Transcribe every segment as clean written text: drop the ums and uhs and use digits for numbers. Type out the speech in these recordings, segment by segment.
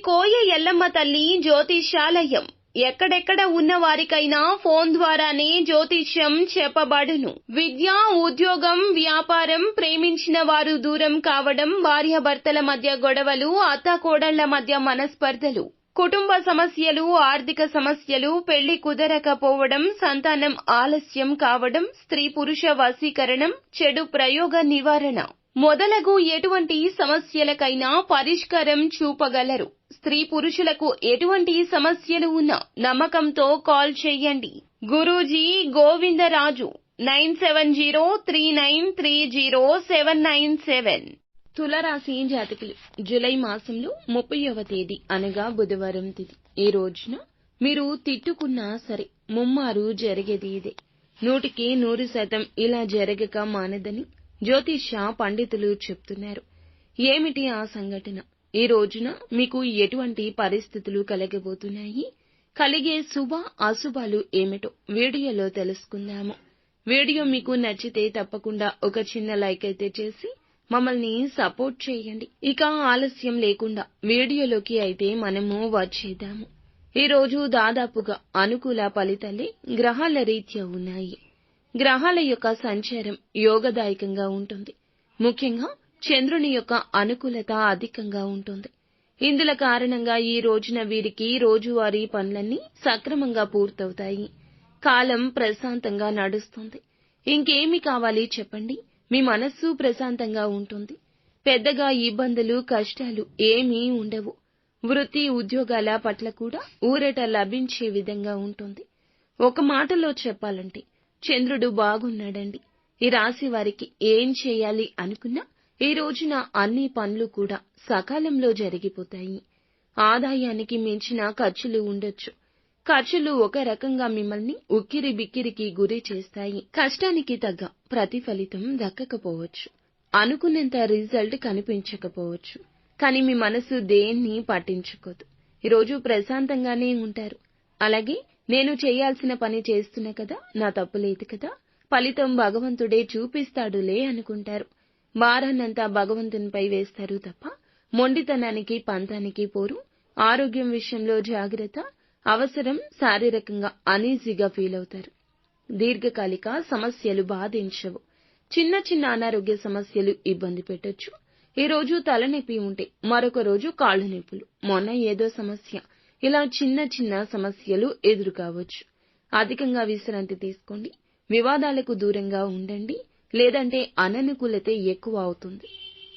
కోయ ఎల్లమ్మ తల్లి జ్యోతిష్యాలయం. ఎక్కడెక్కడ ఉన్న వారికైనా ఫోన్ ద్వారానే జ్యోతిష్యం చెప్పబడును. విద్య, ఉద్యోగం, వ్యాపారం, ప్రేమించిన వారు దూరం కావడం, భార్యాభర్తల మధ్య గొడవలు, అత్తాకోడళ్ల మధ్య మనస్పర్ధలు, కుటుంబ సమస్యలు, ఆర్థిక సమస్యలు, పెళ్లి కుదరకపోవడం, సంతానం ఆలస్యం కావడం, స్త్రీ పురుష వశీకరణం, చెడు ప్రయోగ నివారణ మొదలగు ఎటువంటి సమస్యలకైనా పరిష్కారం చూపగలరు. స్త్రీ పురుషులకు ఎటువంటి సమస్యలు ఉన్నా నమ్మకంతో కాల్ చేయండి. గురూజీ గోవిందరాజు 9703930797. తులరాశి జాతకులు జూలై మాసంలో 30వ తేదీ అనగా బుధవారం తిథి. ఈ రోజున మీరు తిట్టుకున్నా సరే ముమ్మారు జరిగేది ఇదే. 100% ఇలా జరగక మానదని జ్యోతిష పండితులు చెప్తున్నారు. ఏమిటి ఆ సంఘటన? ఈ రోజున మీకు ఎటువంటి పరిస్థితులు కలగబోతున్నాయి? కలిగే శుభ అశుభాలు ఏమిటో వీడియోలో తెలుసుకుందాము. వీడియో మీకు నచ్చితే తప్పకుండా ఒక చిన్న లైక్ అయితే చేసి మమ్మల్ని సపోర్ట్ చేయండి. ఇక ఆలస్యం లేకుండా వీడియోలోకి అయితే మనము వచ్చేద్దాము. ఈ రోజు దాదాపుగా అనుకూల ఫలితాలే గ్రహాల రీత్యా ఉన్నాయి. గ్రహాల యొక్క సంచారం యోగదాయకంగా ఉంటుంది. ముఖ్యంగా చంద్రుని యొక్క అనుకూలత అధికంగా ఉంటుంది. ఇందుల కారణంగా ఈ రోజున వీరికి రోజువారీ పనులన్నీ సక్రమంగా పూర్తవుతాయి. కాలం ప్రశాంతంగా నడుస్తుంది. ఇంకేమి కావాలి చెప్పండి? మీ మనస్సు ప్రశాంతంగా ఉంటుంది. పెద్దగా ఇబ్బందులు, కష్టాలు ఏమీ ఉండవు. వృత్తి, ఉద్యోగాల పట్ల కూడా ఊరట లభించే విధంగా ఉంటుంది. ఒక మాటలో చెప్పాలంటే చంద్రుడు బాగున్నాడండి. ఈ రాశి వారికి ఏం చేయాలి అనుకున్నా ఈ రోజున అన్ని పనులు కూడా సకాలంలో జరిగిపోతాయి. ఆదాయానికి మించిన ఖర్చులు ఉండొచ్చు. ఖర్చులు ఒక రకంగా మిమ్మల్ని ఉక్కిరి బిక్కిరికి గురి చేస్తాయి. కష్టానికి తగ్గ ప్రతిఫలితం దక్కకపోవచ్చు. అనుకున్నంత రిజల్ట్ కనిపించకపోవచ్చు. కానీ మీ మనసు దేన్ని పట్టించుకోదు. ఈరోజు ప్రశాంతంగానే ఉంటారు. అలాగే నేను చేయాల్సిన పని చేస్తున్నా కదా, నా తప్పు లేదు కదా, ఫలితం భగవంతుడే చూపిస్తాడులే అనుకుంటారు. భారాన్నంతా భగవంతునిపై వేస్తారు తప్ప మొండితనానికి పంతానికి పోరు. ఆరోగ్యం విషయంలో జాగ్రత్త అవసరం. శారీరకంగా అనీజీగా ఫీల్ అవుతారు. దీర్ఘకాలిక సమస్యలు బాధించవు. చిన్న చిన్న అనారోగ్య సమస్యలు ఇబ్బంది పెట్టొచ్చు. ఈ రోజు తలనొప్పి ఉంటే మరొక రోజు కాళ్ల నొప్పులు, మొన్న ఏదో సమస్య, ఇలా చిన్న చిన్న సమస్యలు ఎదురు కావచ్చు. అధికంగా విశ్రాంతి తీసుకోండి. వివాదాలకు దూరంగా ఉండండి. లేదంటే అననుకూలత ఎక్కువ అవుతుంది.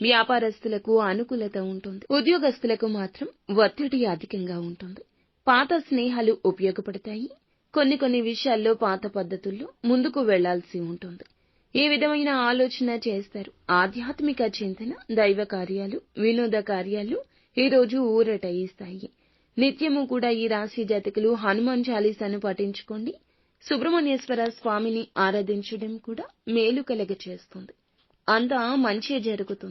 వ్యాపారస్తులకు అనుకూలత ఉంటుంది. ఉద్యోగస్తులకు మాత్రం ఒత్తిడి అధికంగా ఉంటుంది. పాత స్నేహాలు ఉపయోగపడతాయి. కొన్ని విషయాల్లో పాత పద్ధతుల్లో ముందుకు వెళ్లాల్సి ఉంటుంది. ఈ విధమైన ఆలోచన చేస్తారు. ఆధ్యాత్మిక చింతన, దైవ కార్యాలు, వినోద కార్యాలు ఈ రోజు ఊరట ఇస్తాయి. నిత్యము కూడా ఈ రాశి జాతకులు హనుమాన్ చాలీసాను పఠించుకోండి. సుబ్రహ్మణ్యేశ్వర స్వామిని ఆరాధించడం కూడా మేలు కలగ చేస్తుంది. అంతా మంచి జరుగుతుంది.